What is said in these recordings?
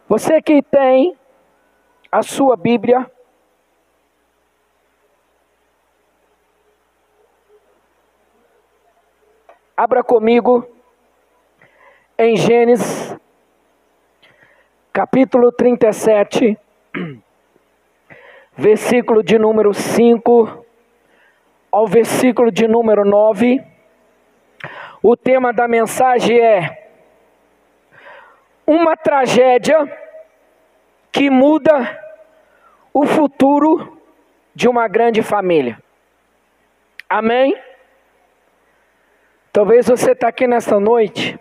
Você que tem a sua Bíblia, abra comigo em Gênesis, capítulo 37, versículo de número 5 ao versículo de número 9. O tema da mensagem é uma tragédia que muda o futuro de uma grande família. Amém? Talvez você está aqui nesta noite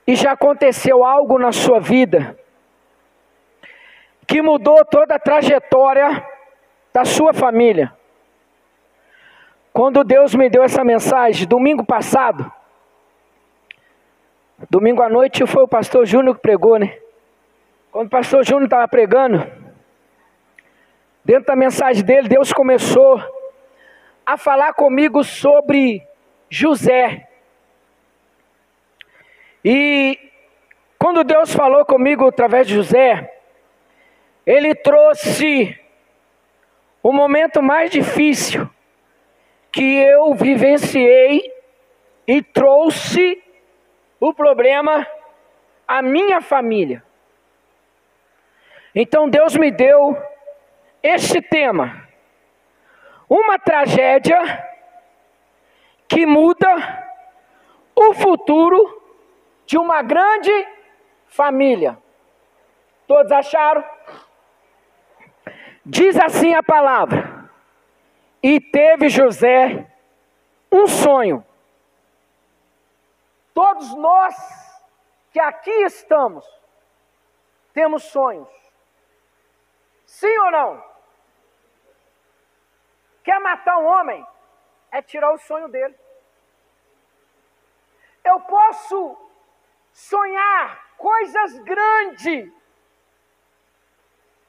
e já aconteceu algo na sua vida que mudou toda a trajetória da sua família. Quando Deus me deu essa mensagem, domingo passado, domingo à noite foi o pastor Júnior que pregou, né? Quando o pastor Júnior estava pregando, dentro da mensagem dele, Deus começou a falar comigo sobre José. E quando Deus falou comigo através de José, Ele trouxe o momento mais difícil que eu vivenciei e trouxe o problema à minha família. Então Deus me deu este tema, uma tragédia que muda o futuro de uma grande família. Todos acharam? Diz assim a palavra: e teve José um sonho. Todos nós que aqui estamos temos sonhos. Sim ou não? Quer matar um homem? É tirar o sonho dele. Eu posso sonhar coisas grandes.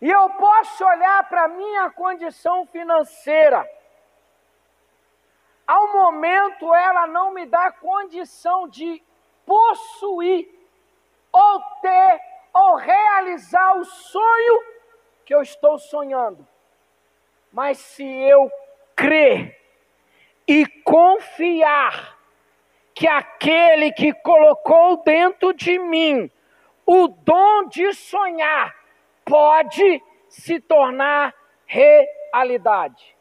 E eu posso olhar para a minha condição financeira. Ao momento ela não me dá condição de possuir, ou ter, ou realizar o sonho que eu estou sonhando. Mas se eu crer e confiar que aquele que colocou dentro de mim o dom de sonhar pode se tornar realidade.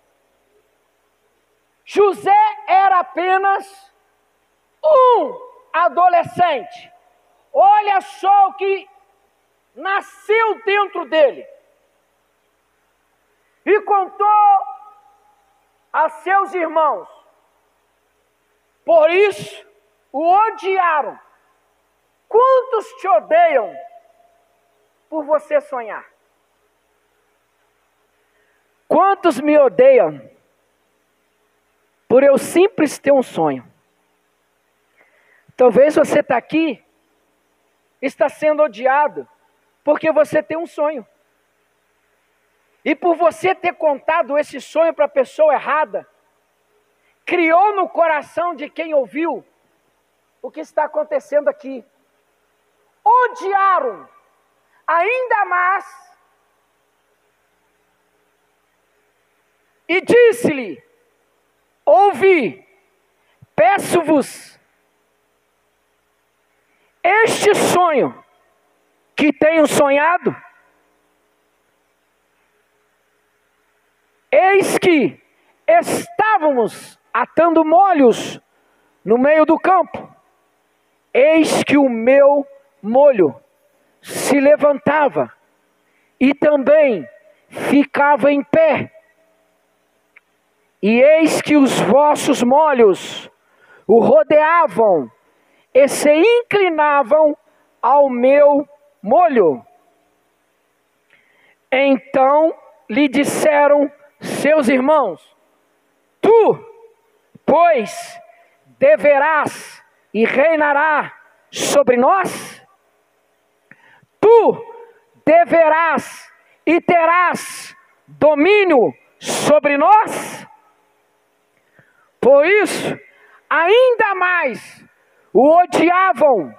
José era apenas um adolescente. Olha só o que nasceu dentro dele. E contou a seus irmãos. Por isso, o odiaram. Quantos te odeiam por você sonhar? Quantos me odeiam por eu simples ter um sonho? Talvez você está aqui, está sendo odiado porque você tem um sonho. E por você ter contado esse sonho para a pessoa errada, criou no coração de quem ouviu o que está acontecendo aqui. Odiaram ainda mais. E disse-lhe: ouvi, peço-vos, este sonho que tenho sonhado. Eis que estávamos atando molhos no meio do campo. Eis que o meu molho se levantava e também ficava em pé. E eis que os vossos molhos o rodeavam e se inclinavam ao meu molho. Então lhe disseram seus irmãos: tu, pois, deverás e reinarás sobre nós? Tu deverás e terás domínio sobre nós? Por isso, ainda mais o odiavam,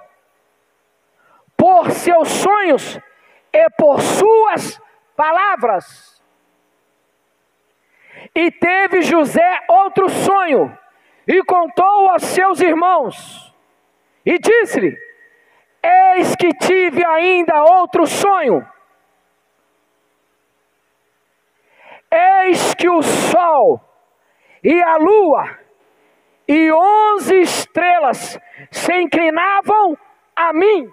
por seus sonhos e por suas palavras. E teve José outro sonho, e contou aos seus irmãos, e disse-lhe: eis que tive ainda outro sonho. Eis que o sol e a lua e 11 estrelas se inclinavam a mim.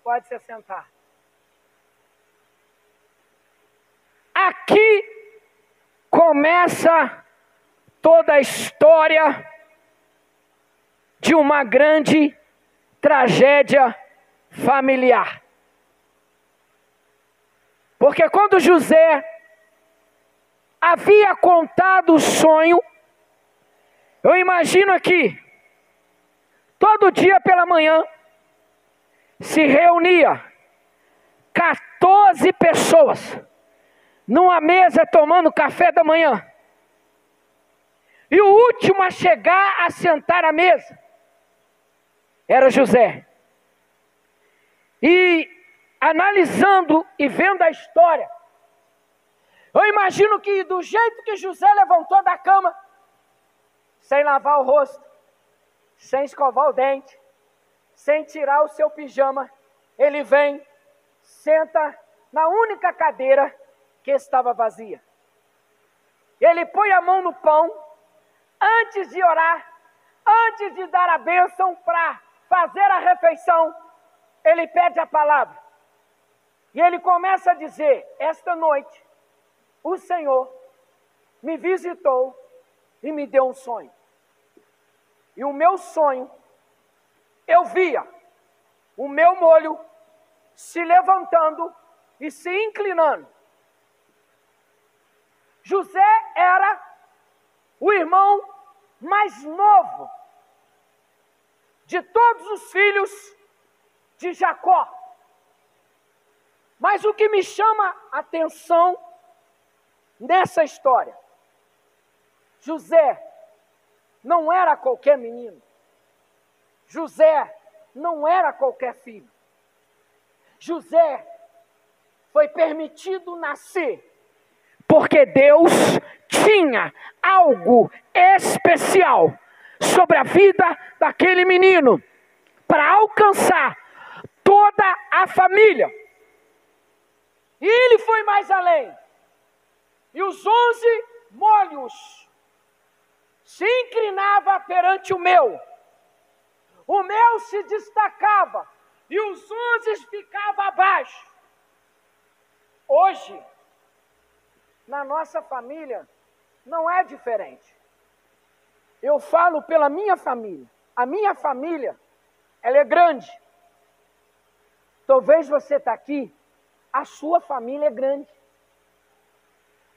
Pode se sentar. Aqui começa toda a história de uma grande tragédia familiar. Porque quando José havia contado o sonho, eu imagino aqui, todo dia pela manhã, se reunia 14 pessoas numa mesa tomando café da manhã. E o último a chegar a sentar à mesa era José. E analisando e vendo a história, eu imagino que do jeito que José levantou da cama, sem lavar o rosto, sem escovar o dente, sem tirar o seu pijama, ele vem, senta na única cadeira que estava vazia. Ele põe a mão no pão, antes de orar, antes de dar a bênção para fazer a refeição, ele pede a palavra. E ele começa a dizer: esta noite, o Senhor me visitou e me deu um sonho. E o meu sonho, eu via o meu molho se levantando e se inclinando. José era o irmão mais novo de todos os filhos de Jacó. Mas o que me chama a atenção nessa história, José não era qualquer menino. José não era qualquer filho. José foi permitido nascer porque Deus tinha algo especial sobre a vida daquele menino para alcançar toda a família. E ele foi mais além. E os 11 molhos se inclinava perante o meu. O meu se destacava e os 11 ficavam abaixo. Hoje, na nossa família, não é diferente. Eu falo pela minha família. A minha família, ela é grande. Talvez você está aqui, a sua família é grande.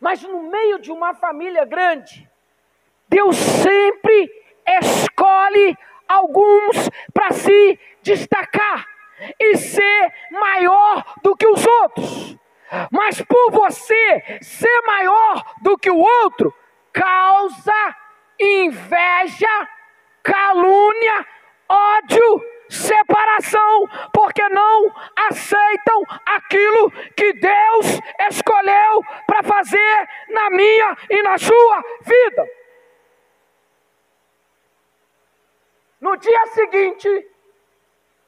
Mas no meio de uma família grande, Deus sempre escolhe alguns para se destacar e ser maior do que os outros. Mas por você ser maior do que o outro, causa inveja, calúnia, ódio, separação, porque não aceitam aquilo que Deus escolheu para fazer na minha e na sua vida. No dia seguinte,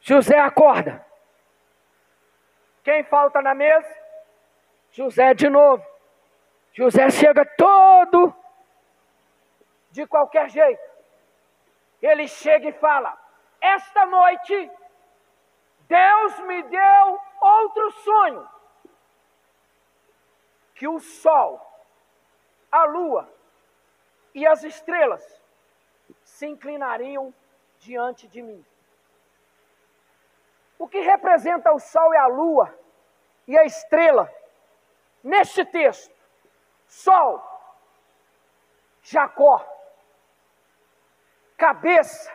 José acorda. Quem falta na mesa? José de novo. José chega todo de qualquer jeito. Ele chega e fala: esta noite, Deus me deu outro sonho. Que o sol, a lua e as estrelas se inclinariam diante de mim. O que representa o sol e a lua e a estrela neste texto? Sol, Jacó, cabeça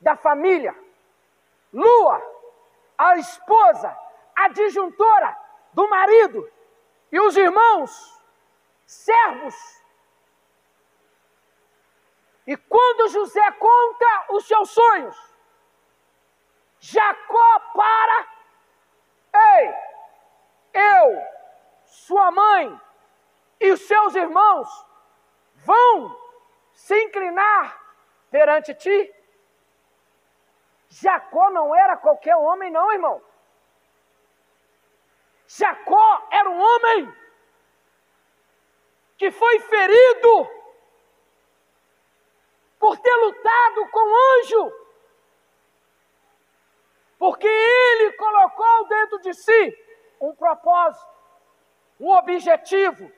da família. Lua, a esposa, a disjuntora do marido. E os irmãos, servos. E quando José conta os seus sonhos, Jacó para sua mãe e os seus irmãos vão se inclinar perante ti? Jacó não era qualquer homem não, irmão. Jacó era um homem que foi ferido por ter lutado com o anjo, porque ele colocou dentro de si um propósito, um objetivo.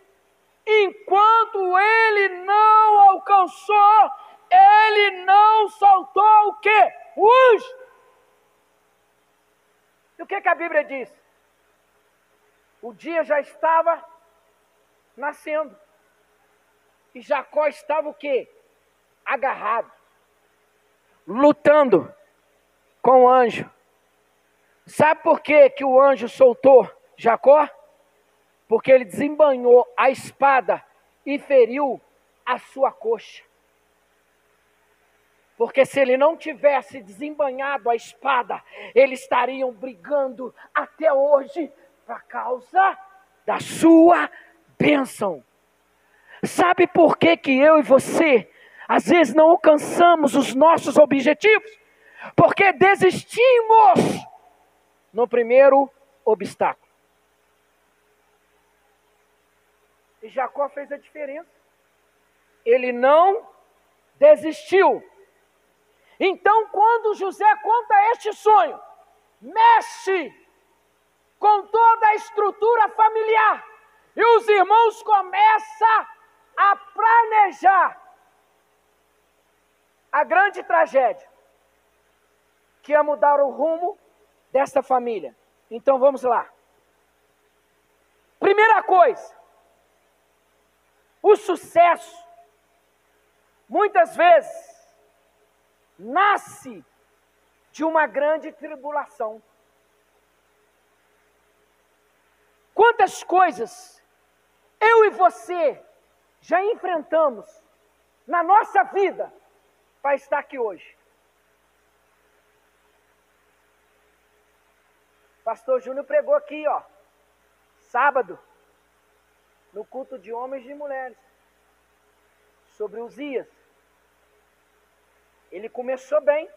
Enquanto ele não alcançou, ele não soltou o quê? O anjo. E o que a Bíblia diz? O dia já estava nascendo. E Jacó estava o quê? Agarrado, lutando com o anjo. Sabe por que o anjo soltou Jacó? Porque ele desembanhou a espada e feriu a sua coxa. Porque se ele não tivesse desembanhado a espada, eles estariam brigando até hoje por causa da sua bênção. Sabe por que eu e você, às vezes, não alcançamos os nossos objetivos? Porque desistimos no primeiro obstáculo. E Jacó fez a diferença. Ele não desistiu. Então, quando José conta este sonho, mexe com toda a estrutura familiar. E os irmãos começam a planejar a grande tragédia que ia mudar o rumo desta família. Então vamos lá. Primeira coisa, o sucesso muitas vezes nasce de uma grande tribulação. Quantas coisas eu e você já enfrentamos na nossa vida para estar aqui hoje? Pastor Júnior pregou aqui, sábado, no culto de homens e mulheres, sobre Uzias. Ele começou bem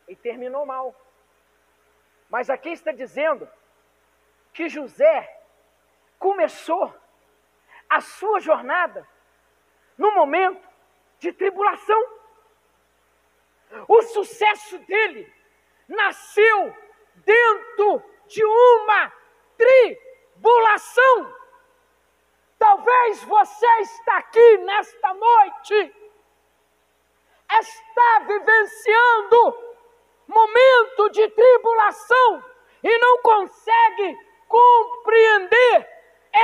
e terminou mal. Mas aqui está dizendo que José começou a sua jornada no momento de tribulação. O sucesso dele nasceu dentro de uma tribulação. Talvez você está aqui nesta noite, está vivenciando momento de tribulação e não consegue compreender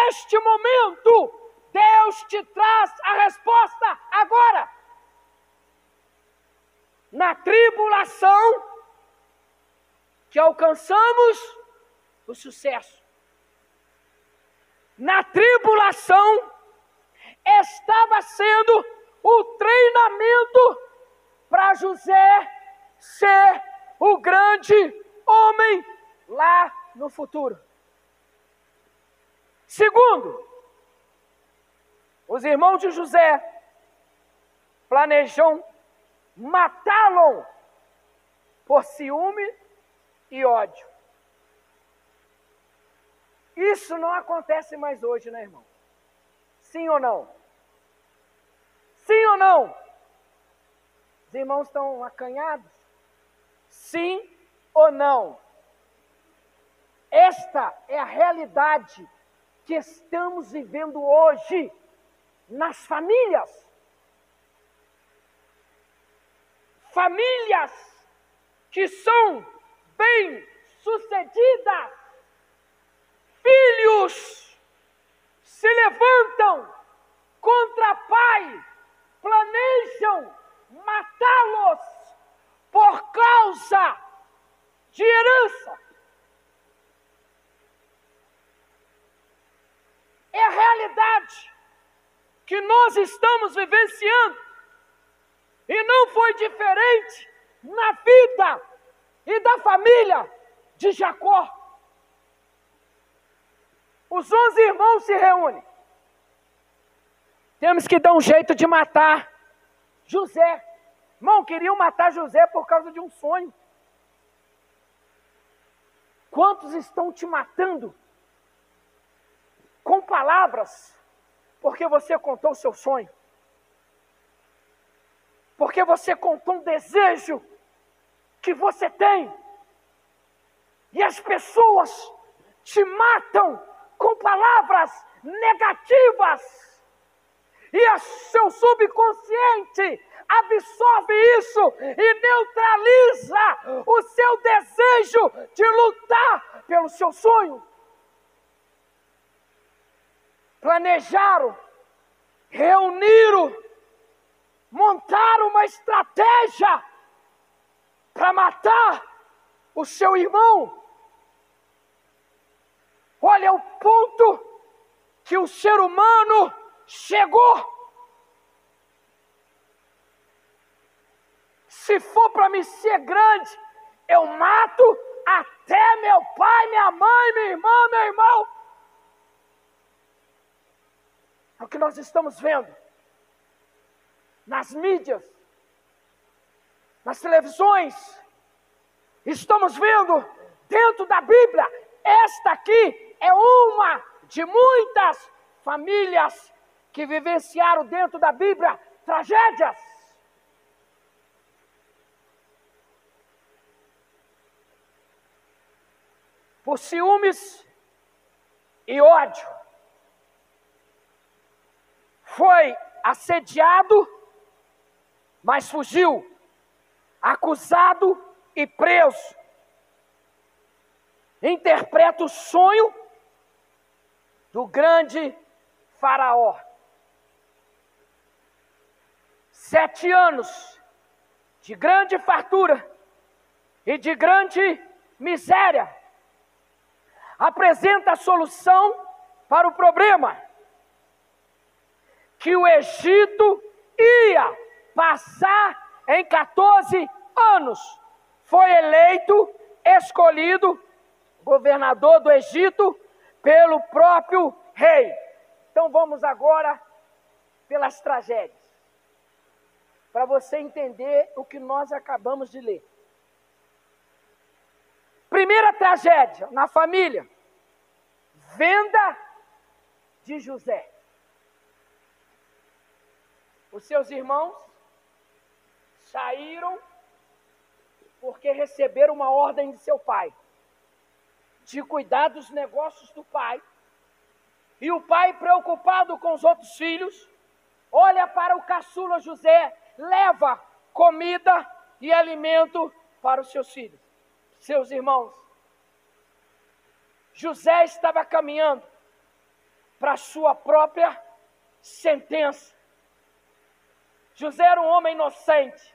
este momento. Deus te traz a resposta agora. Na tribulação que alcançamos o sucesso. Na tribulação estava sendo o treinamento para José ser o grande homem lá no futuro. Segundo, os irmãos de José planejam matá-lo por ciúme e ódio. Isso não acontece mais hoje, né, irmão? Sim ou não? Sim ou não? Os irmãos estão acanhados? Sim ou não? Esta é a realidade que estamos vivendo hoje nas famílias. Famílias que são bem-sucedidas. Filhos se levantam contra pai, planejam matá-los por causa de herança. É a realidade que nós estamos vivenciando. E não foi diferente na vida e da família de Jacó. Os 11 irmãos se reúnem. Temos que dar um jeito de matar José. Irmão, queriam matar José por causa de um sonho. Quantos estão te matando com palavras porque você contou o seu sonho? Porque você contou um desejo que você tem. E as pessoas te matam com palavras negativas. E o seu subconsciente absorve isso e neutraliza o seu desejo de lutar pelo seu sonho. Planejaram, reuniram, montaram uma estratégia para matar o seu irmão. Olha o ponto que o ser humano chegou. Se for para me ser grande, eu mato até meu pai, minha mãe, minha irmã, meu irmão. É o que nós estamos vendo nas mídias, nas televisões. Estamos vendo dentro da Bíblia. Esta aqui é uma de muitas famílias que vivenciaram dentro da Bíblia tragédias. Por ciúmes e ódio. Foi assediado, mas fugiu. Acusado e preso. Interpreta o sonho do grande faraó. 7 anos de grande fartura e de grande miséria. Apresenta a solução para o problema. Que o Egito ia passar em 14 anos. Foi eleito, escolhido, governador do Egito, pelo próprio rei. Então vamos agora pelas tragédias. Para você entender o que nós acabamos de ler. Primeira tragédia na família. Venda de José. Os seus irmãos saíram porque receberam uma ordem de seu pai de cuidar dos negócios do pai. E o pai, preocupado com os outros filhos, olha para o caçula José, leva comida e alimento para os seus filhos, seus irmãos. José estava caminhando para a sua própria sentença. José era um homem inocente,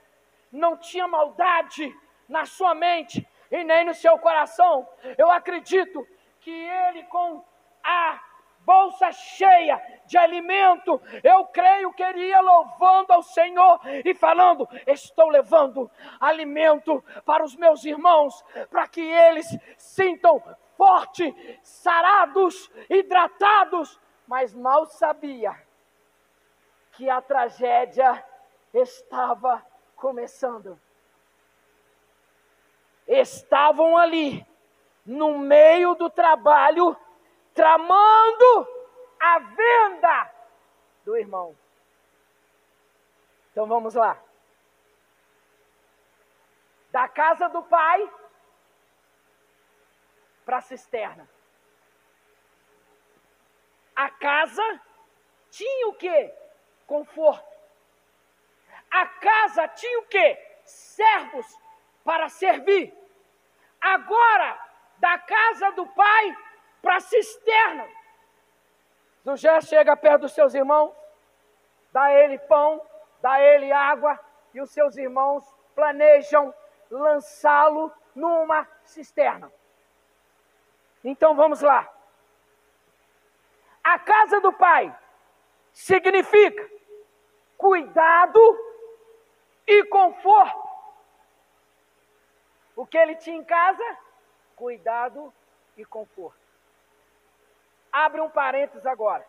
não tinha maldade na sua mente e nem no seu coração. Eu acredito que ele, com a bolsa cheia de alimento, eu creio que ele ia louvando ao Senhor e falando: estou levando alimento para os meus irmãos, para que eles sintam fortes, sarados, hidratados. Mas mal sabia que a tragédia estava começando. Estavam ali, no meio do trabalho, tramando a venda do irmão. Então vamos lá. Da casa do pai para a cisterna. A casa tinha o quê? Conforto. A casa tinha o quê? Servos para servir. Agora, da casa do pai para a cisterna. José chega perto dos seus irmãos, dá a ele pão, dá a ele água, e os seus irmãos planejam lançá-lo numa cisterna. Então vamos lá. A casa do pai significa cuidado e conforto. O que ele tinha em casa? Cuidado e conforto. abre um parênteses agora.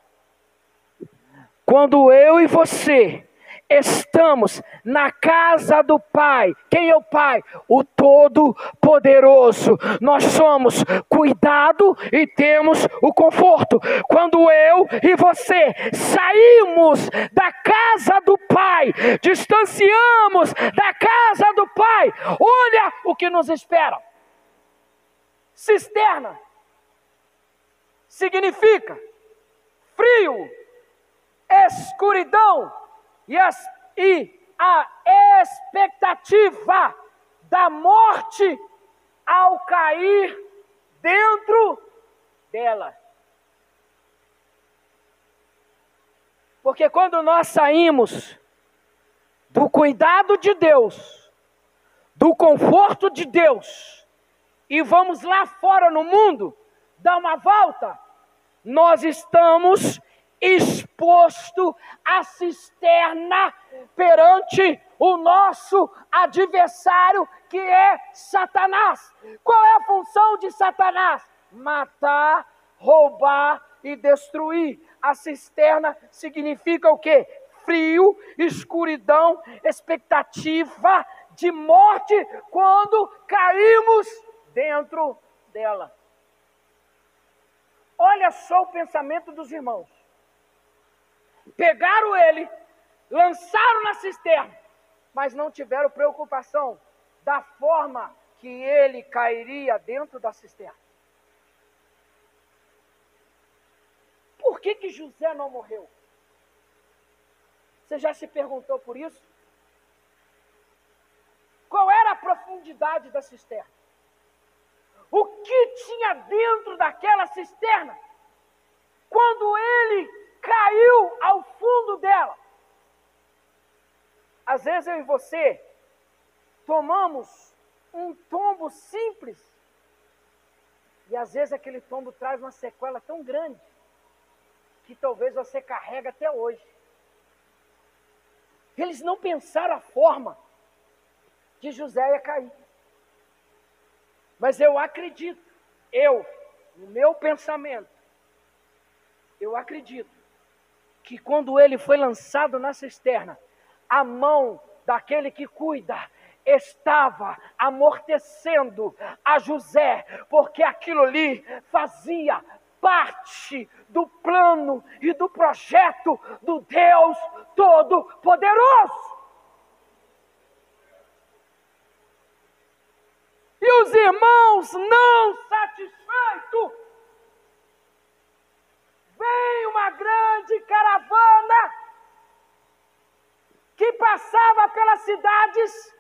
Quando eu e você estamos na casa do Pai, quem é o Pai? O Todo-Poderoso. Nós somos cuidado e temos o conforto. Quando eu e você saímos da casa do Pai, distanciamos da casa do Pai, olha o que nos espera. Cisterna significa frio, escuridão e a expectativa da morte ao cair dentro dela. Porque quando nós saímos do cuidado de Deus, do conforto de Deus, e vamos lá fora no mundo, dar uma volta, nós estamos exposto à cisterna perante o nosso adversário, que é Satanás. Qual é a função de Satanás? Matar, roubar e destruir. A cisterna significa o quê? Frio, escuridão, expectativa de morte quando caímos dentro dela. Olha só o pensamento dos irmãos. Pegaram ele, lançaram na cisterna, mas não tiveram preocupação da forma que ele cairia dentro da cisterna. Por que José não morreu? Você já se perguntou por isso? Qual era a profundidade da cisterna? O que tinha dentro daquela cisterna? Quando ele caiu ao fundo dela. Às vezes eu e você tomamos um tombo simples e às vezes aquele tombo traz uma sequela tão grande que talvez você carrega até hoje. Eles não pensaram a forma que José ia cair. Mas eu acredito, no meu pensamento, eu acredito que quando ele foi lançado na cisterna, a mão daquele que cuida estava amortecendo a José, porque aquilo ali fazia parte do plano e do projeto do Deus Todo-Poderoso. E os irmãos não satisfeitos, vem uma grande caravana que passava pelas cidades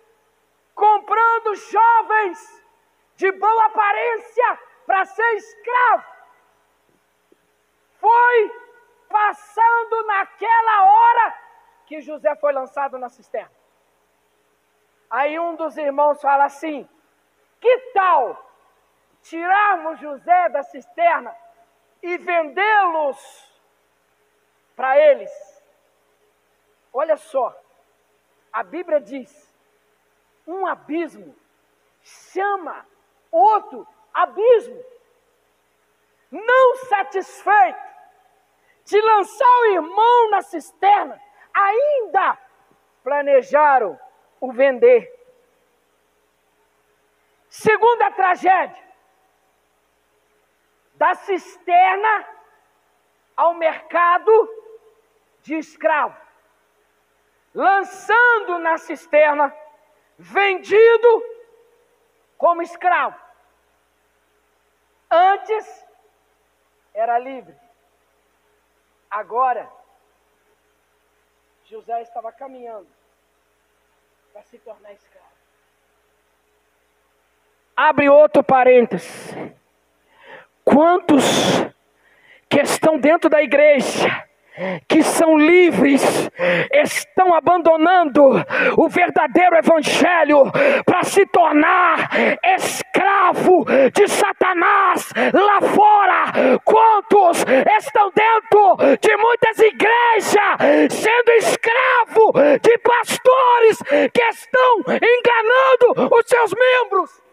comprando jovens de boa aparência para ser escravo. Foi passando naquela hora que José foi lançado na cisterna. Aí um dos irmãos fala assim: que tal tirarmos José da cisterna e vendê-los para eles? Olha só, a Bíblia diz, um abismo chama outro abismo. Não satisfeito de lançar o irmão na cisterna, ainda planejaram o vender. Segunda tragédia, da cisterna ao mercado de escravo. Lançando na cisterna, vendido como escravo. Antes era livre. Agora, José estava caminhando para se tornar escravo. Abre outro parênteses. Quantos que estão dentro da igreja, que são livres, estão abandonando o verdadeiro evangelho para se tornar escravo de Satanás lá fora? Quantos estão dentro de muitas igrejas sendo escravo de pastores que estão enganando os seus membros?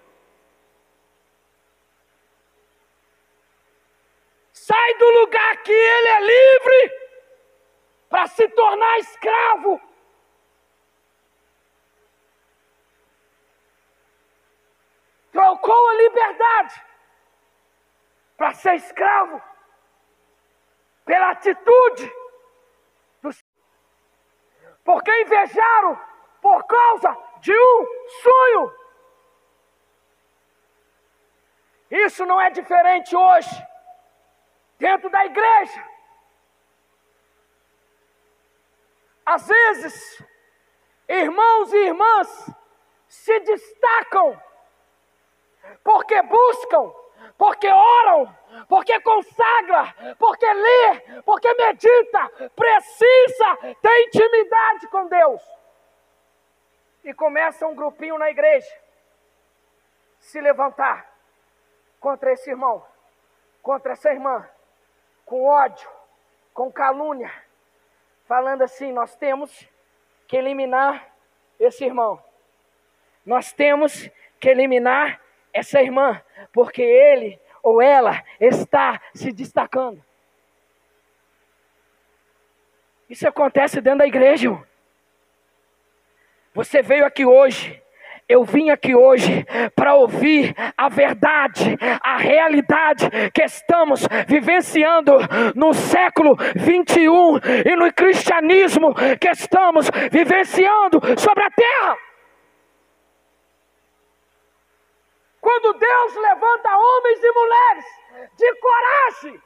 sai do lugar que ele é livre para se tornar escravo. Trocou a liberdade para ser escravo pela atitude dos... Porque invejaram por causa de um sonho. Isso não é diferente hoje dentro da igreja. Às vezes, irmãos e irmãs se destacam porque buscam, porque oram, porque consagra, porque lê, porque medita, precisa ter intimidade com Deus. E começa um grupinho na igreja se levantar contra esse irmão, contra essa irmã, com ódio, com calúnia, falando assim: nós temos que eliminar esse irmão, nós temos que eliminar essa irmã, porque ele ou ela está se destacando. Isso acontece dentro da igreja, irmão. Você veio aqui hoje, eu vim aqui hoje para ouvir a verdade, a realidade que estamos vivenciando no século 21 e no cristianismo que estamos vivenciando sobre a terra. Quando Deus levanta homens e mulheres de coragem,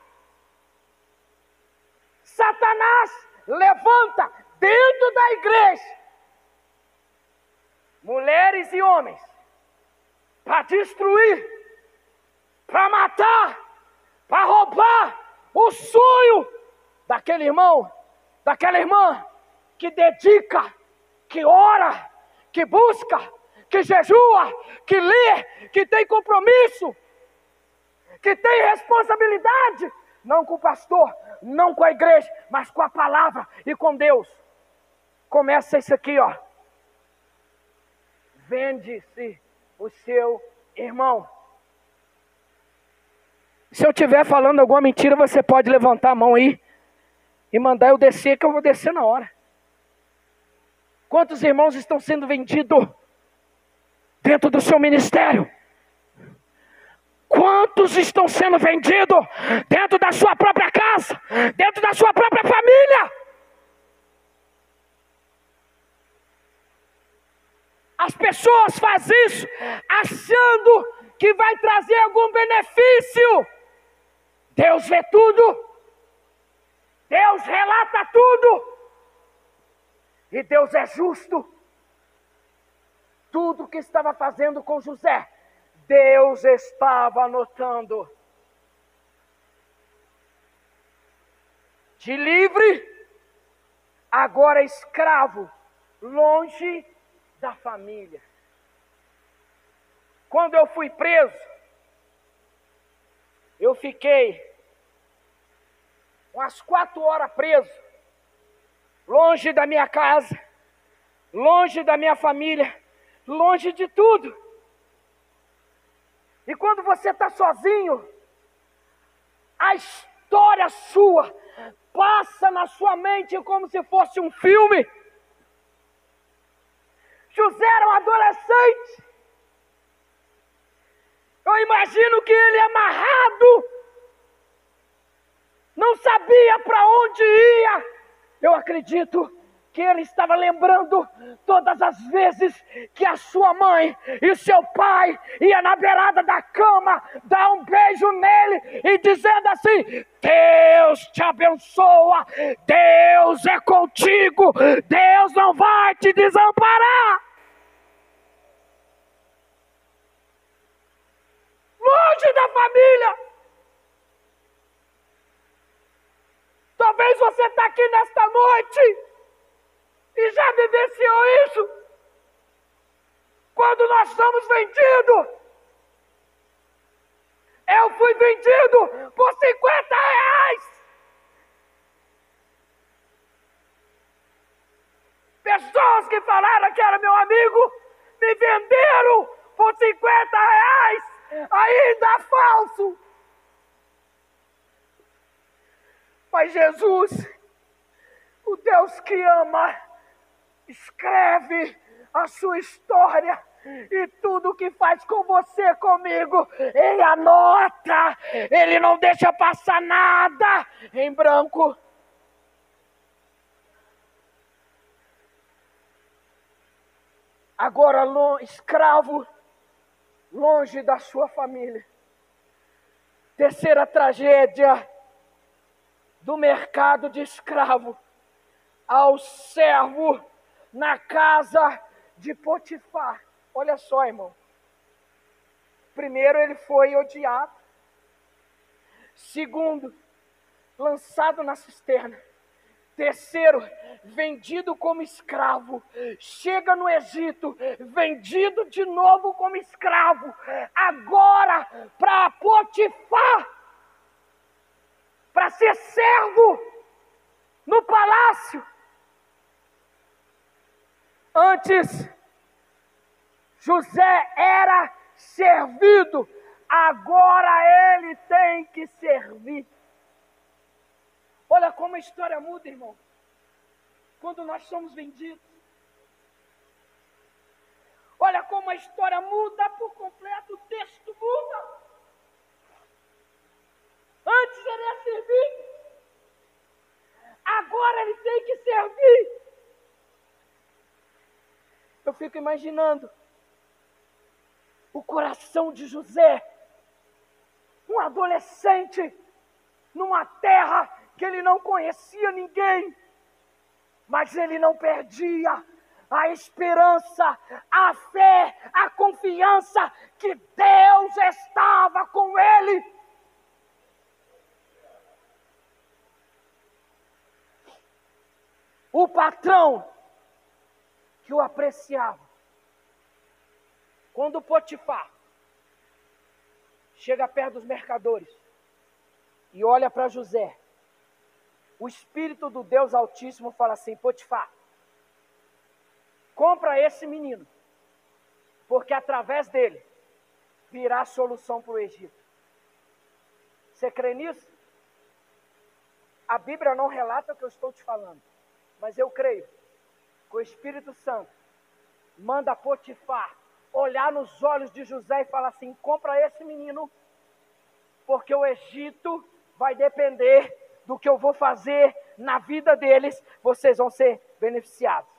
Satanás levanta dentro da igreja mulheres e homens para destruir, para matar, para roubar o sonho daquele irmão, daquela irmã que dedica, que ora, que busca, que jejua, que lê, que tem compromisso, que tem responsabilidade, não com o pastor, não com a igreja, mas com a palavra e com Deus. Começa isso aqui, ó. Vende-se o seu irmão. Se eu estiver falando alguma mentira, você pode levantar a mão aí e mandar eu descer, que eu vou descer na hora. Quantos irmãos estão sendo vendidos dentro do seu ministério? Quantos estão sendo vendidos dentro da sua própria casa, dentro da sua própria família? As pessoas fazem isso achando que vai trazer algum benefício. Deus vê tudo. Deus relata tudo. E Deus é justo. Tudo que estava fazendo com José, Deus estava anotando. De livre, agora escravo, longe da família. Quando eu fui preso, eu fiquei umas 4 horas preso, longe da minha casa, longe da minha família, longe de tudo. E quando você está sozinho, a história sua passa na sua mente como se fosse um filme. José era um adolescente. Eu imagino que ele amarrado, não sabia para onde ia. Eu acredito que ele estava lembrando todas as vezes que a sua mãe e seu pai ia na beirada da cama, dar um beijo nele e dizendo assim: Deus te abençoa, Deus é contigo, Deus não vai te desamparar. Longe da família. Talvez você está aqui nesta noite e já vivenciou isso. Quando nós somos vendidos, eu fui vendido por R$50. Pessoas que falaram que era meu amigo, me venderam por R$50, ainda falso. Mas Jesus, o Deus que ama, escreve a sua história. E tudo que faz com você, comigo, Ele anota. Ele não deixa passar nada em branco. Agora, escravo, longe da sua família. Terceira tragédia do mercado de escravo. Ao servo na casa de Potifar. Olha só, irmão. Primeiro, ele foi odiado. Segundo, lançado na cisterna. Terceiro, vendido como escravo. Chega no Egito, vendido de novo como escravo. Agora para Potifar, para ser servo no palácio. Antes, José era servido, agora ele tem que servir. Olha como a história muda, irmão. Quando nós somos vendidos. Olha como a história muda por completo, o texto muda. Antes ele era servido, agora ele tem que servir. Eu fico imaginando o coração de José, um adolescente, numa terra que ele não conhecia ninguém, mas ele não perdia a esperança, a fé, a confiança que Deus estava com ele. O patrão que o apreciava. Quando Potifar chega perto dos mercadores e olha para José, o Espírito do Deus Altíssimo fala assim: Potifar, compra esse menino, porque através dele virá a solução para o Egito. Você crê nisso? A Bíblia não relata o que eu estou te falando, mas eu creio que o Espírito Santo manda Potifar olhar nos olhos de José e falar assim: compra esse menino, porque o Egito vai depender do que eu vou fazer na vida deles, vocês vão ser beneficiados.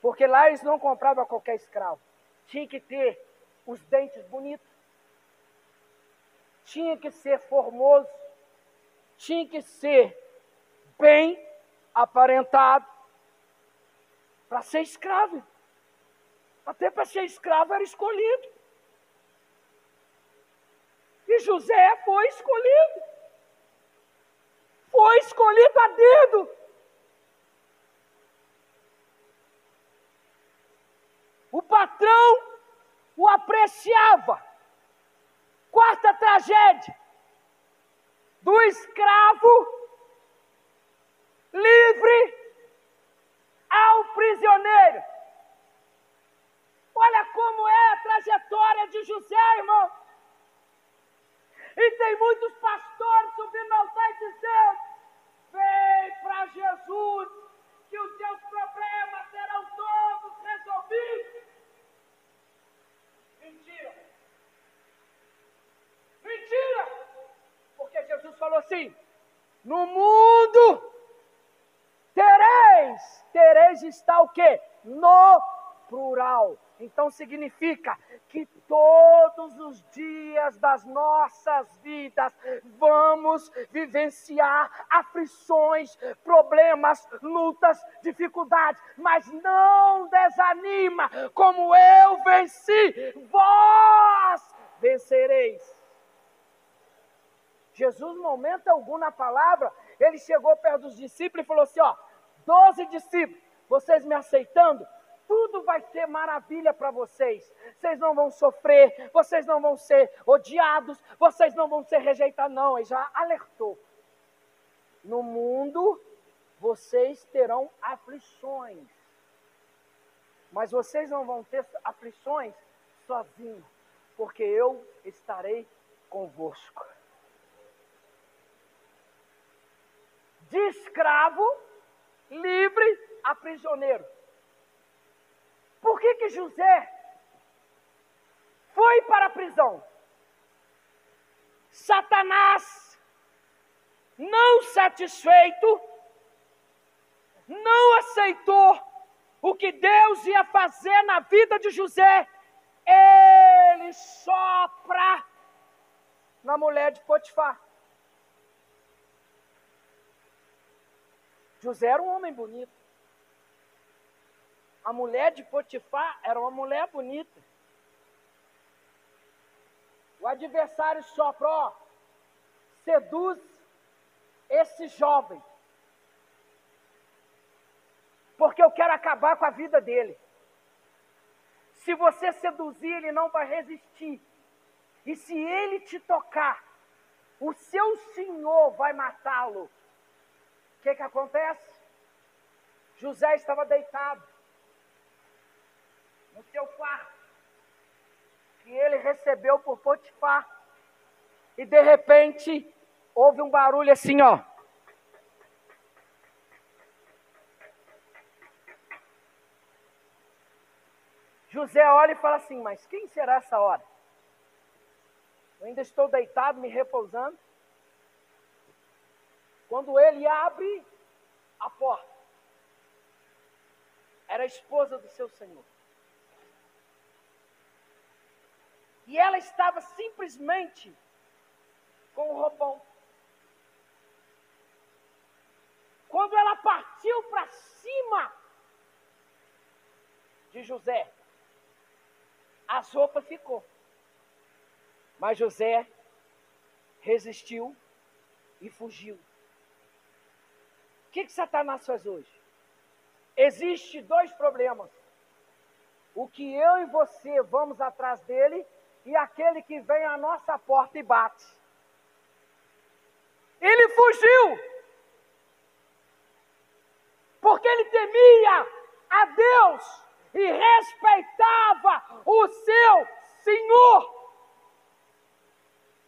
Porque lá eles não compravam qualquer escravo. Tinha que ter os dentes bonitos, tinha que ser formoso, tinha que ser bem aparentado para ser escravo. Até para ser escravo era escolhido. E José foi escolhido. Foi escolhido a dedo. O patrão o apreciava. Quarta tragédia do escravo livre ao prisioneiro. Olha como é a trajetória de José, irmão. E tem muitos pastores subindo no altar e dizendo: vem para Jesus, que os seus problemas serão todos resolvidos. Mentira. Mentira. Porque Jesus falou assim: no mundo tereis está o quê? No plural. Então significa que todos os dias das nossas vidas vamos vivenciar aflições, problemas, lutas, dificuldades, mas não desanima, como eu venci, vós vencereis. Jesus, no momento algum na palavra, ele chegou perto dos discípulos e falou assim: 12 discípulos, vocês me aceitando? Tudo vai ser maravilha para vocês. Vocês não vão sofrer, vocês não vão ser odiados, vocês não vão ser rejeitados. Não, ele já alertou. No mundo, vocês terão aflições. Mas vocês não vão ter aflições sozinhos, porque eu estarei convosco. de escravo, livre a prisioneiro. Por que José foi para a prisão? Satanás, não satisfeito, não aceitou o que Deus ia fazer na vida de José. Ele sopra na mulher de Potifar. José era um homem bonito. A mulher de Potifar era uma mulher bonita. O adversário sopra, ó, seduz esse jovem, porque eu quero acabar com a vida dele. Se você seduzir, ele não vai resistir. E se ele te tocar, o seu senhor vai matá-lo. O que acontece? José estava deitado no seu quarto, que ele recebeu por Potifar. E de repente, houve um barulho assim, ó. José olha e fala assim, mas quem será essa hora? Eu ainda estou deitado, me repousando. Quando ele abre a porta, era a esposa do seu senhor. E ela estava simplesmente com o roupão. Quando ela partiu para cima de José, as roupas ficou. Mas José resistiu e fugiu. O que Satanás faz hoje? Existem dois problemas. O que eu e você vamos atrás dele e aquele que vem à nossa porta e bate. Ele fugiu, porque ele temia a Deus e respeitava o seu senhor,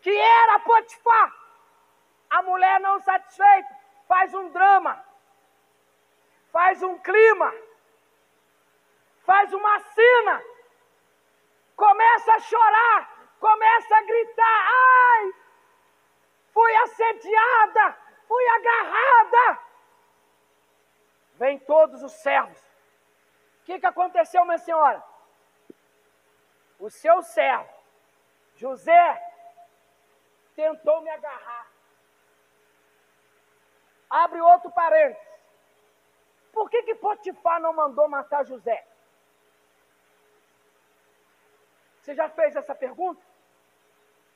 que era Potifar. A mulher não satisfeita faz um drama, faz um clima, faz uma cena, começa a chorar, começa a gritar, ai, fui assediada, fui agarrada. Vem todos os servos. O que aconteceu, minha senhora? O seu servo, José, tentou me agarrar. Abre outro parênteses. Por que Potifar não mandou matar José? Você já fez essa pergunta?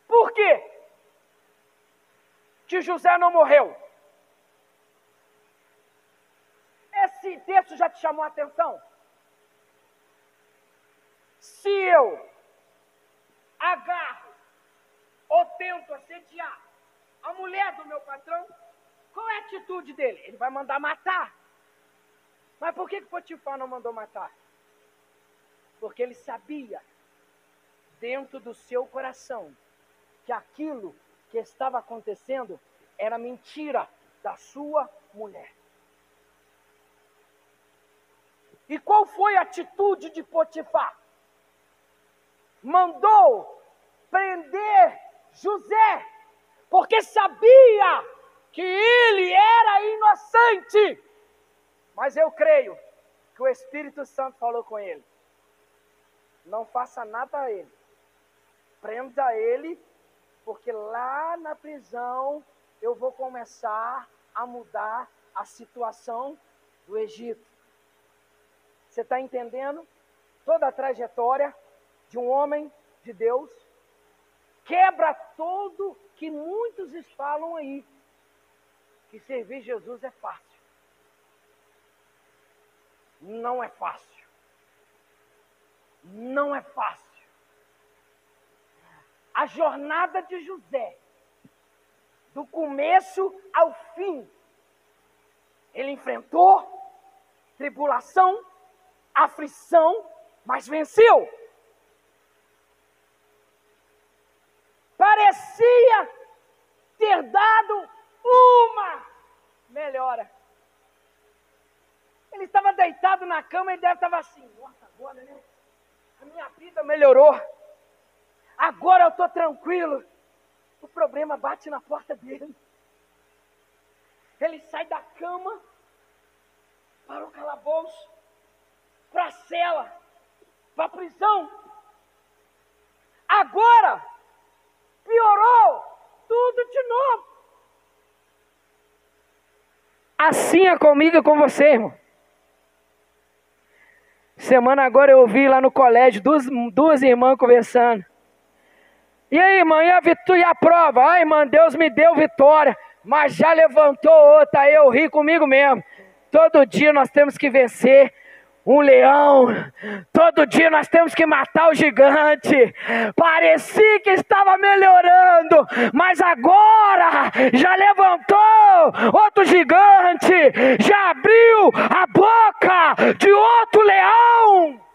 Por quê que José não morreu? Esse texto já te chamou a atenção? Se eu agarro ou tento assediar a mulher do meu patrão, qual é a atitude dele? Ele vai mandar matar. Mas por que Potifar não mandou matar? Porque ele sabia, dentro do seu coração, que aquilo que estava acontecendo era mentira da sua mulher. E qual foi a atitude de Potifar? Mandou prender José, porque sabia que ele era inocente. Mas eu creio que o Espírito Santo falou com ele: não faça nada a ele, prenda ele, porque lá na prisão eu vou começar a mudar a situação do Egito. Você está entendendo toda a trajetória de um homem de Deus? Quebra todo que muitos falam aí, que servir Jesus é fácil. Não é fácil. Não é fácil. A jornada de José, do começo ao fim, ele enfrentou tribulação, aflição, mas venceu. Parecia ter dado uma melhor. deitado na cama, ele deve estar assim, nossa, agora, né? A minha vida melhorou. Agora eu estou tranquilo. O problema bate na porta dele. Ele sai da cama para o calabouço, para a cela, para a prisão. Agora piorou tudo de novo. Assim é comigo e com você, irmão. Semana agora eu ouvi lá no colégio duas irmãs conversando. E aí, irmã, e a prova? Ai, irmã, Deus me deu vitória, mas já levantou outra, aí eu ri comigo mesmo. Todo dia nós temos que vencer um leão, todo dia nós temos que matar o gigante. Parecia que estava melhorando, mas agora já levantou outro gigante, já abriu a boca de outro leão.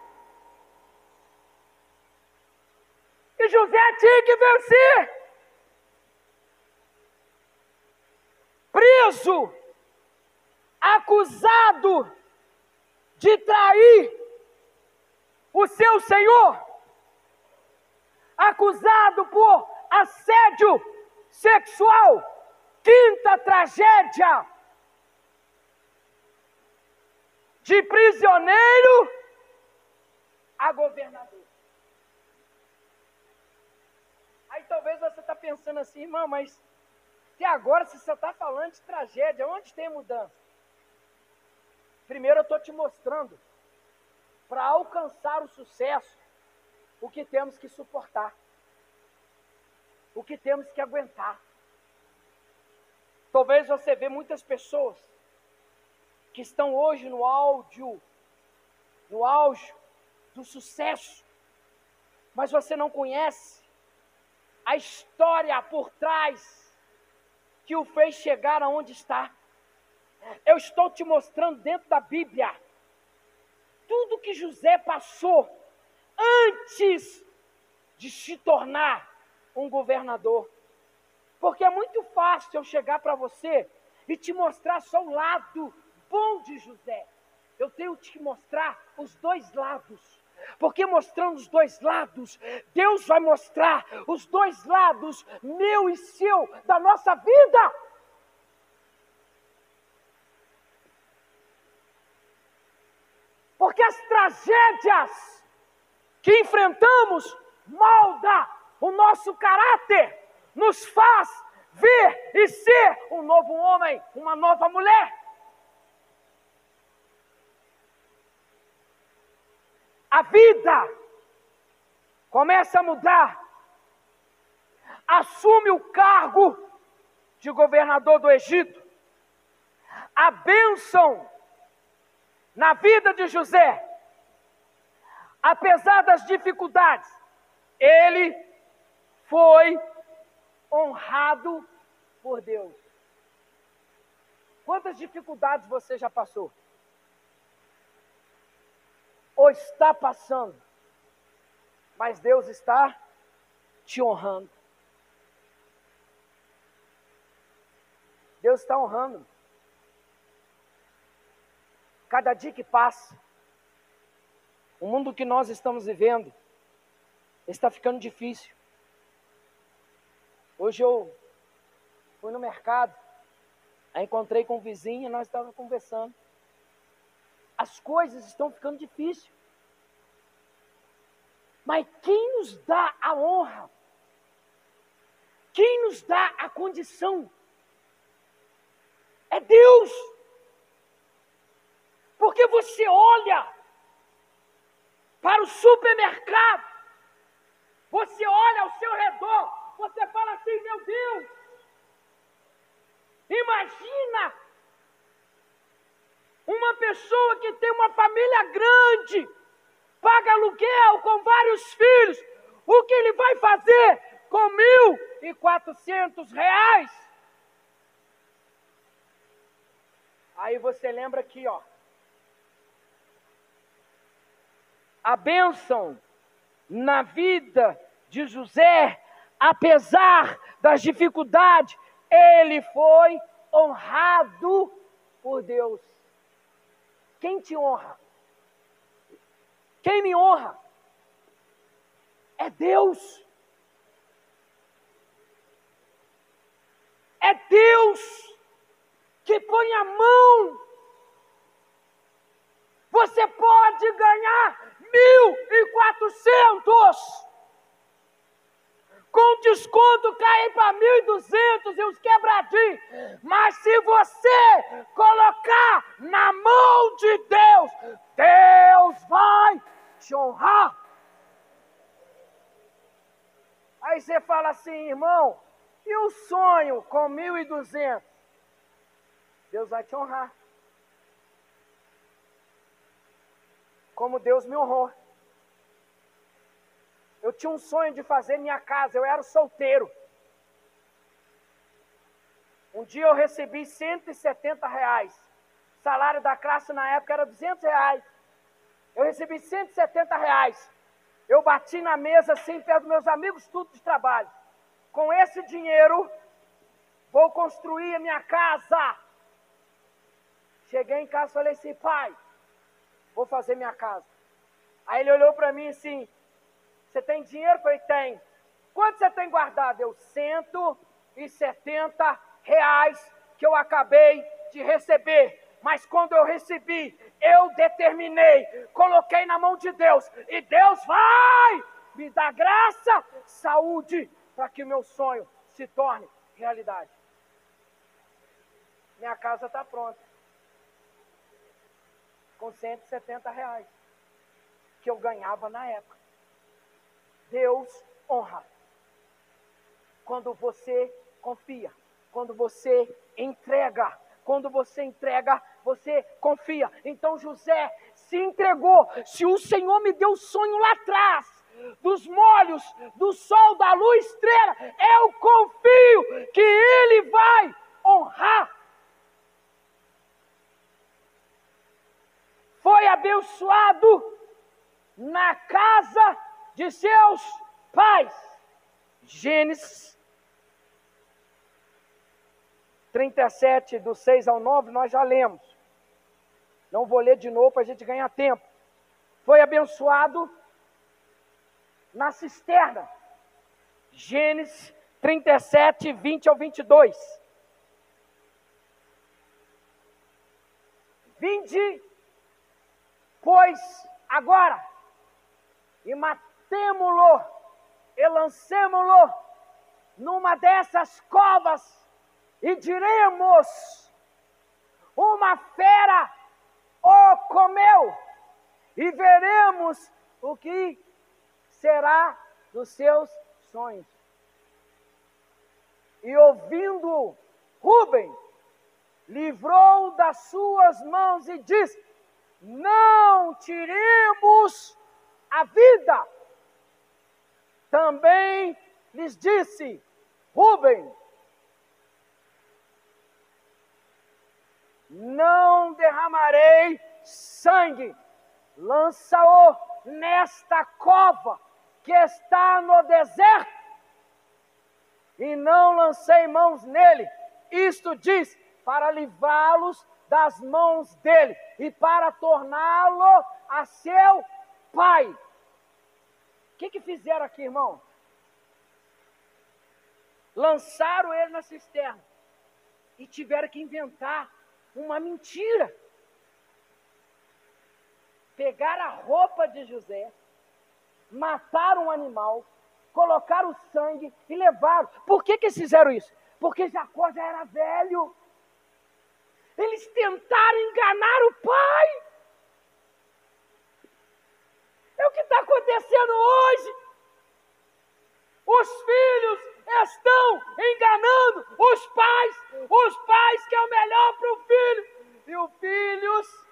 E José tinha que vencer. Preso, acusado de trair o seu senhor, acusado por assédio sexual, quinta tragédia, de prisioneiro a governador. Aí talvez você está pensando assim, irmão, mas até agora você só está falando de tragédia, onde tem mudança? Primeiro eu estou te mostrando, para alcançar o sucesso, o que temos que suportar, o que temos que aguentar. Talvez você vê muitas pessoas que estão hoje no auge do sucesso, mas você não conhece a história por trás que o fez chegar aonde está. Eu estou te mostrando dentro da Bíblia tudo que José passou antes de se tornar um governador. Porque é muito fácil eu chegar para você e te mostrar só o lado bom de José. Eu tenho que te mostrar os dois lados. Porque mostrando os dois lados, Deus vai mostrar os dois lados, meu e seu, da nossa vida. Porque as tragédias que enfrentamos molda o nosso caráter, nos faz ver e ser um novo homem, uma nova mulher. A vida começa a mudar. Assume o cargo de governador do Egito. A bênção na vida de José, apesar das dificuldades, ele foi honrado por Deus. Quantas dificuldades você já passou? Ou está passando? Mas Deus está te honrando. Deus está honrando. Cada dia que passa, o mundo que nós estamos vivendo está ficando difícil. Hoje eu fui no mercado, aí encontrei com um vizinho e nós estávamos conversando. As coisas estão ficando difíceis. Mas quem nos dá a honra? Quem nos dá a condição? É Deus. Porque você olha para o supermercado, você olha ao seu redor, você fala assim, meu Deus, imagina uma pessoa que tem uma família grande, paga aluguel com vários filhos, o que ele vai fazer com R$1.400? Aí você lembra aqui, ó. A bênção na vida de José, apesar das dificuldades, ele foi honrado por Deus. Quem te honra? Quem me honra é Deus. É Deus que põe a mão. Você pode ganhar 1.400. Com desconto cair para 1.200 e os quebradinhos. Mas se você colocar na mão de Deus, Deus vai te honrar. Aí você fala assim, irmão, e o sonho com 1.200? Deus vai te honrar. Como Deus me honrou. Eu tinha um sonho de fazer minha casa, eu era solteiro. Um dia eu recebi R$170. O salário da classe na época era R$200. Eu recebi R$170. Eu bati na mesa assim, perto dos meus amigos, tudo de trabalho. Com esse dinheiro, vou construir a minha casa. Cheguei em casa e falei assim, pai, vou fazer minha casa. Aí ele olhou para mim assim, você tem dinheiro? Eu falei, tem. Quanto você tem guardado? Eu, R$170 que eu acabei de receber. Mas quando eu recebi, eu determinei, coloquei na mão de Deus. E Deus vai me dar graça, saúde, para que o meu sonho se torne realidade. Minha casa está pronta. Com R$170 que eu ganhava na época. Deus honra quando você confia, quando você entrega. Quando você entrega, você confia. Então José se entregou. Se o Senhor me deu o sonho lá atrás, dos molhos, do sol, da lua, estrela, eu confio que Ele vai honrar. Foi abençoado na casa de seus pais. Gênesis 37, do 6 ao 9, nós já lemos. Não vou ler de novo para a gente ganhar tempo. Foi abençoado na cisterna. Gênesis 37, 20 ao 22. Vinde, pois, agora, e matemo-lo, e lancemo-lo numa dessas covas, e diremos, uma fera o comeu, e veremos o que será dos seus sonhos. E ouvindo Rúben, livrou das suas mãos e disse, não tiremos a vida. Também lhes disse Rúben, não derramarei sangue, lança-o nesta cova que está no deserto, e não lancei mãos nele. Isto diz, para livrá-los das mãos dele, e para torná-lo a seu pai. O que fizeram aqui, irmão? Lançaram ele na cisterna, e tiveram que inventar uma mentira. Pegaram a roupa de José, mataram um animal, colocaram o sangue e levaram. Por que eles fizeram isso? Porque Jacó já era velho. Eles tentaram enganar o pai. É o que está acontecendo hoje. Os filhos estão enganando os pais que é o melhor para o filho, e os filhos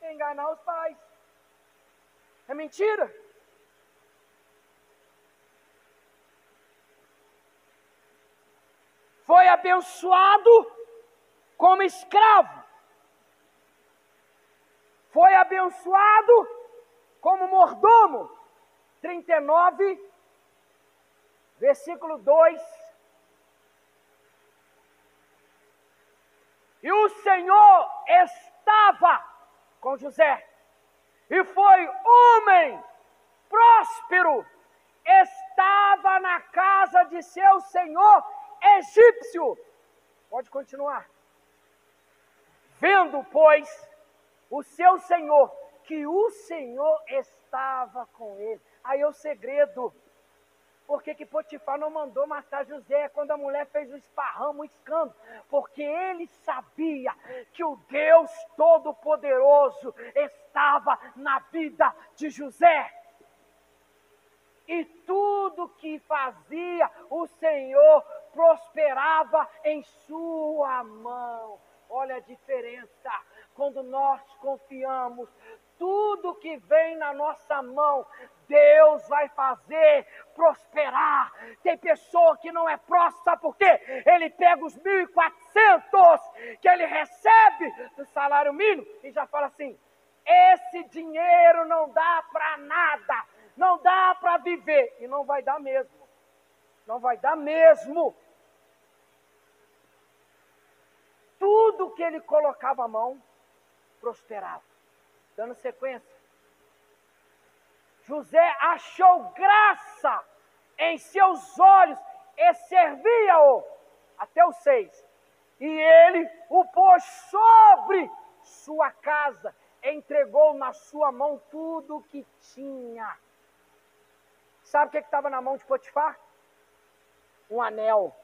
enganar os pais. É mentira. Foi abençoado como escravo, foi abençoado como mordomo. 39, versículo 2. E o Senhor estava com José, e foi homem próspero, estava na casa de seu senhor egípcio. Pode continuar. Vendo, pois, o seu senhor, que o Senhor estava com ele. Aí é o segredo. Por que Potifar não mandou matar José quando a mulher fez o esparramo, o escândalo? Porque ele sabia que o Deus Todo-Poderoso estava na vida de José. E tudo que fazia, o Senhor prosperava em sua mão. Olha a diferença. Quando nós confiamos, tudo que vem na nossa mão, Deus vai fazer prosperar. Tem pessoa que não é próspera, sabe por quê? Ele pega os 1.400 que ele recebe do salário mínimo e já fala assim: esse dinheiro não dá para nada, não dá para viver. E não vai dar mesmo. Não vai dar mesmo. Tudo que ele colocava a mão, prosperava. Dando sequência. José achou graça em seus olhos e servia-o. Até o 6. E ele o pôs sobre sua casa, entregou na sua mão tudo o que tinha. Sabe o que estava na mão de Potifar? Um anel.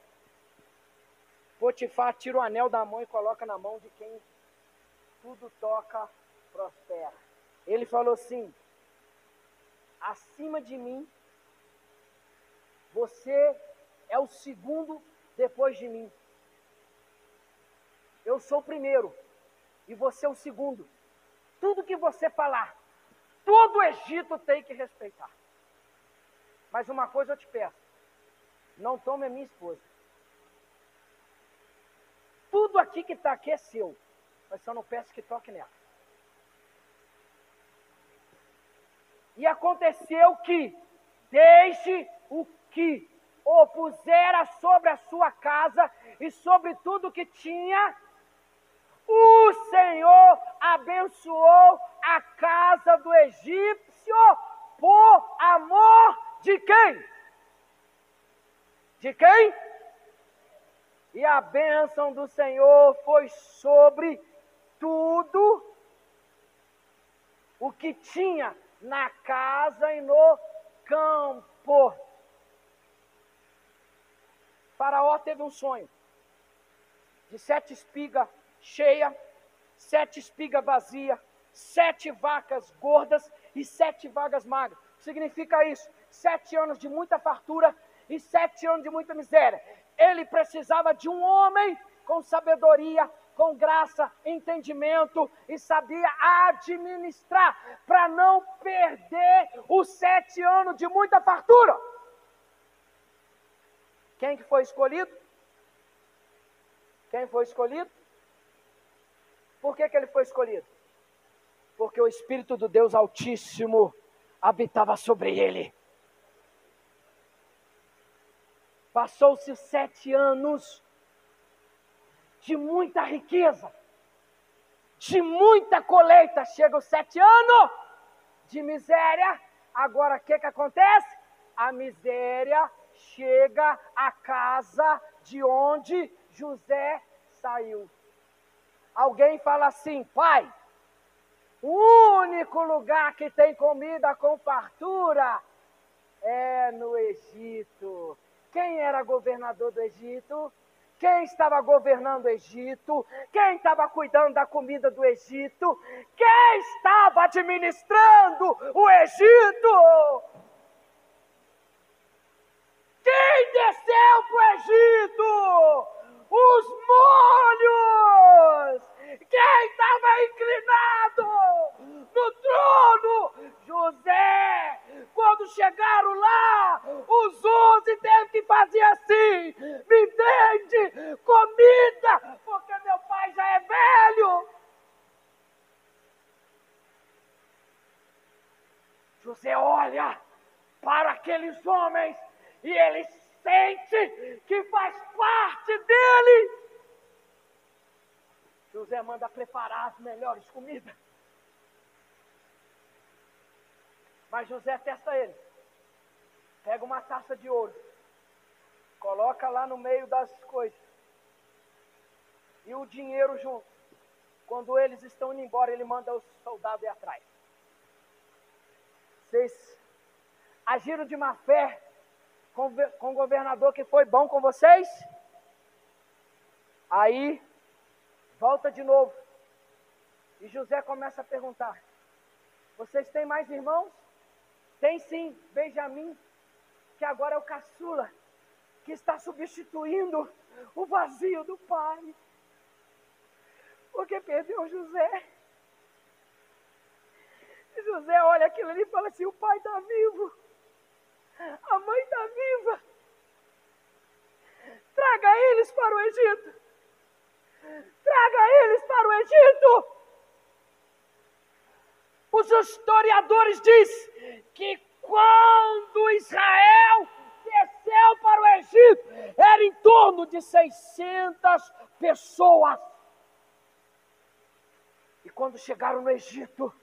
Potifar tira o anel da mão e coloca na mão de quem tudo toca, prospera. Ele falou assim: acima de mim, você é o segundo depois de mim. Eu sou o primeiro e você é o segundo. Tudo que você falar, todo o Egito tem que respeitar. Mas uma coisa eu te peço: não tome a minha esposa. Tudo aqui que está aqui é seu, mas só não peço que toque nela. E aconteceu que, desde o que o pusera sobre a sua casa e sobre tudo que tinha, o Senhor abençoou a casa do egípcio por amor de quem? De quem? E a bênção do Senhor foi sobre tudo o que tinha na casa e no campo. Faraó teve um sonho de 7 espigas cheias, 7 espigas vazias, 7 vacas gordas e 7 vacas magras. Significa isso: 7 anos de muita fartura e 7 anos de muita miséria. Ele precisava de um homem com sabedoria, com graça, entendimento e sabia administrar para não perder os 7 anos de muita fartura. Quem que foi escolhido? Quem foi escolhido? Por que ele foi escolhido? Porque o Espírito do Deus Altíssimo habitava sobre ele. Passou-se 7 anos de muita riqueza, de muita colheita. Chega os 7 anos de miséria. Agora o que acontece? A miséria chega à casa de onde José saiu. Alguém fala assim: pai, o único lugar que tem comida com fartura é no Egito. Quem era governador do Egito? Quem estava governando o Egito? Quem estava cuidando da comida do Egito? Quem estava administrando o Egito? Quem desceu para o Egito? Os molhos! Quem estava inclinado no trono? José! Quando chegaram lá, os 11 teve que fazer assim: me vende comida, porque meu pai já é velho. José olha para aqueles homens e ele sente que faz parte dele. José manda preparar as melhores comidas. Mas José testa eles. Pega uma taça de ouro, coloca lá no meio das coisas, e o dinheiro junto. Quando eles estão indo embora, ele manda os soldados ir atrás. Vocês agiram de má fé com o governador que foi bom com vocês? Aí, volta de novo. E José começa a perguntar: vocês têm mais irmãos? Tem sim, Benjamim, que agora é o caçula, que está substituindo o vazio do pai. Porque perdeu José. E José olha aquilo ali e fala assim: o pai está vivo, a mãe está viva, traga eles para o Egito, traga eles para o Egito. Os historiadores dizem que quando Israel desceu para o Egito, era em torno de 600 pessoas. E quando chegaram no Egito,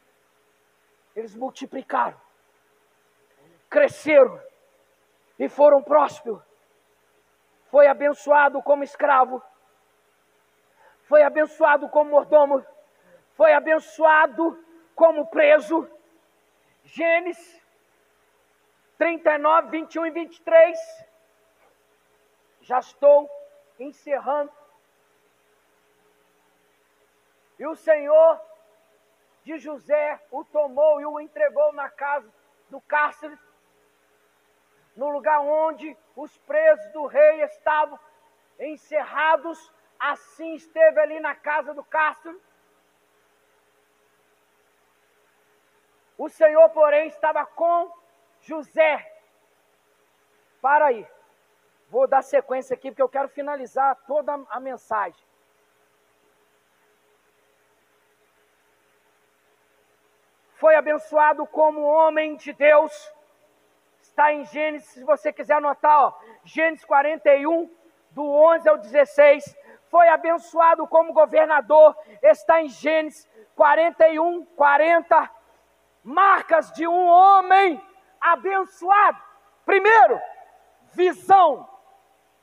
eles multiplicaram, cresceram e foram prósperos. Foi abençoado como escravo, foi abençoado como mordomo, foi abençoado como preso. Gênesis 39, 21 e 23. Já estou encerrando. E o Senhor de José o tomou e o entregou na casa do cárcere, no lugar onde os presos do rei estavam encerrados. Assim esteve ali na casa do cárcere. O Senhor, porém, estava com José. Para aí. Vou dar sequência aqui, porque eu quero finalizar toda a mensagem. Foi abençoado como homem de Deus. Está em Gênesis, se você quiser anotar, ó, Gênesis 41, do 11 ao 16. Foi abençoado como governador. Está em Gênesis 41, 40. Marcas de um homem abençoado. Primeiro, visão.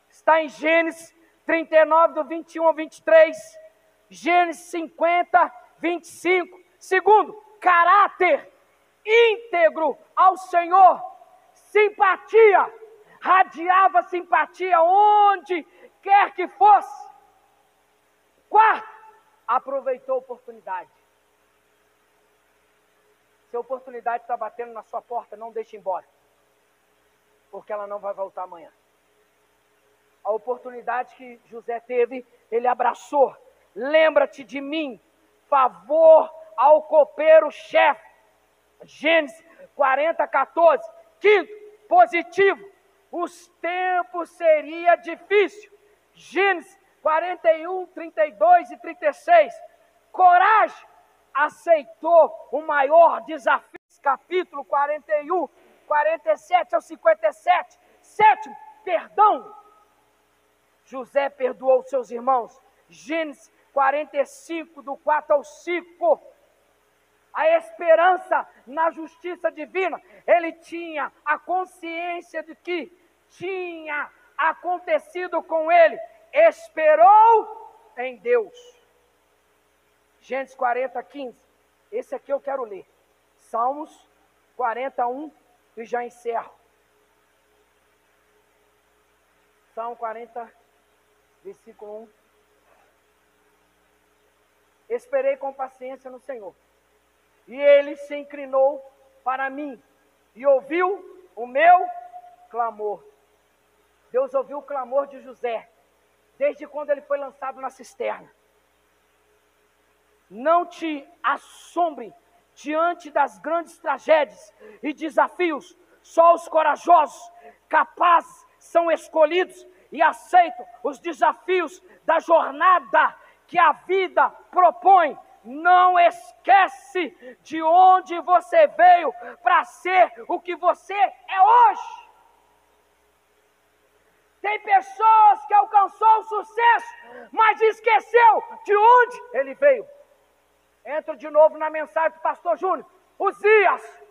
Está em Gênesis 39, do 21 ao 23. Gênesis 50, 25. Segundo, caráter íntegro ao Senhor. Simpatia. Radiava simpatia onde quer que fosse. Quarto, aproveitou a oportunidade. Se a oportunidade está batendo na sua porta, não deixe embora, porque ela não vai voltar amanhã. A oportunidade que José teve, ele abraçou. Lembra-te de mim, favor ao copeiro-chefe. Gênesis 40, 14. Quinto, positivo. Os tempos seria difícil. Gênesis 41, 32 e 36. Coragem. Aceitou o maior desafio. Capítulo 41, 47 ao 57. Sétimo, perdão. José perdoou seus irmãos. Gênesis 45, do 4 ao 5. A esperança na justiça divina. Ele tinha a consciência de que tinha acontecido com ele. Esperou em Deus. Gênesis 40, 15. Esse aqui eu quero ler. Salmos 41 e já encerro. Salmo 40, versículo 1. Esperei com paciência no Senhor, e Ele se inclinou para mim, e ouviu o meu clamor. Deus ouviu o clamor de José, desde quando ele foi lançado na cisterna. Não te assombre diante das grandes tragédias e desafios. Só os corajosos, capazes, são escolhidos e aceitam os desafios da jornada que a vida propõe. Não esquece de onde você veio para ser o que você é hoje. Tem pessoas que alcançou o sucesso, mas esqueceu de onde ele veio. Entro de novo na mensagem do pastor Júnior. Uzias,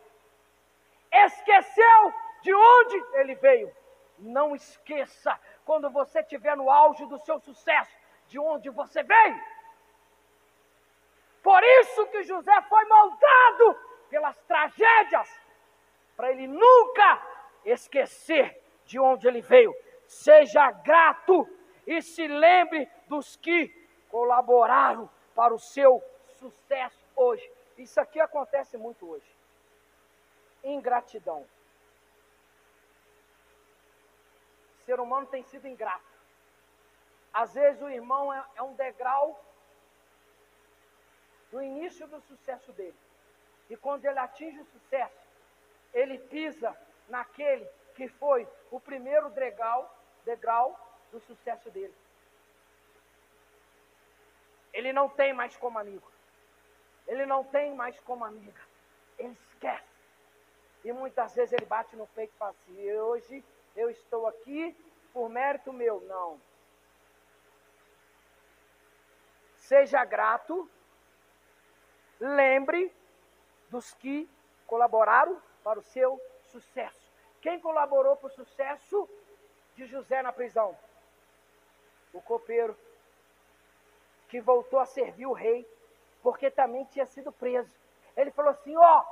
esqueceu de onde ele veio. Não esqueça, quando você estiver no auge do seu sucesso, de onde você veio. Por isso que José foi moldado pelas tragédias, para ele nunca esquecer de onde ele veio. Seja grato e se lembre dos que colaboraram para o seu sucesso hoje. Isso aqui acontece muito hoje. Ingratidão. O ser humano tem sido ingrato. Às vezes o irmão é um degrau do início do sucesso dele. E quando ele atinge o sucesso, ele pisa naquele que foi o primeiro degrau do sucesso dele. Ele não tem mais como amigo. Ele não tem mais como amiga. Ele esquece. E muitas vezes ele bate no peito e fala assim: hoje eu estou aqui por mérito meu. Não. Seja grato. Lembre dos que colaboraram para o seu sucesso. Quem colaborou para o sucesso de José na prisão? O copeiro, que voltou a servir o rei, porque também tinha sido preso. Ele falou assim: ó,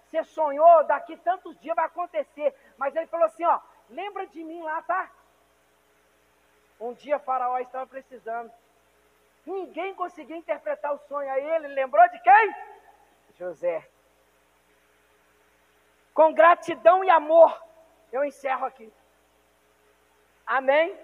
você sonhou, daqui tantos dias vai acontecer. Mas ele falou assim: ó, lembra de mim lá, tá? Um dia Faraó estava precisando. Ninguém conseguia interpretar o sonho. Aí ele lembrou de quem? José. Com gratidão e amor, eu encerro aqui. Amém?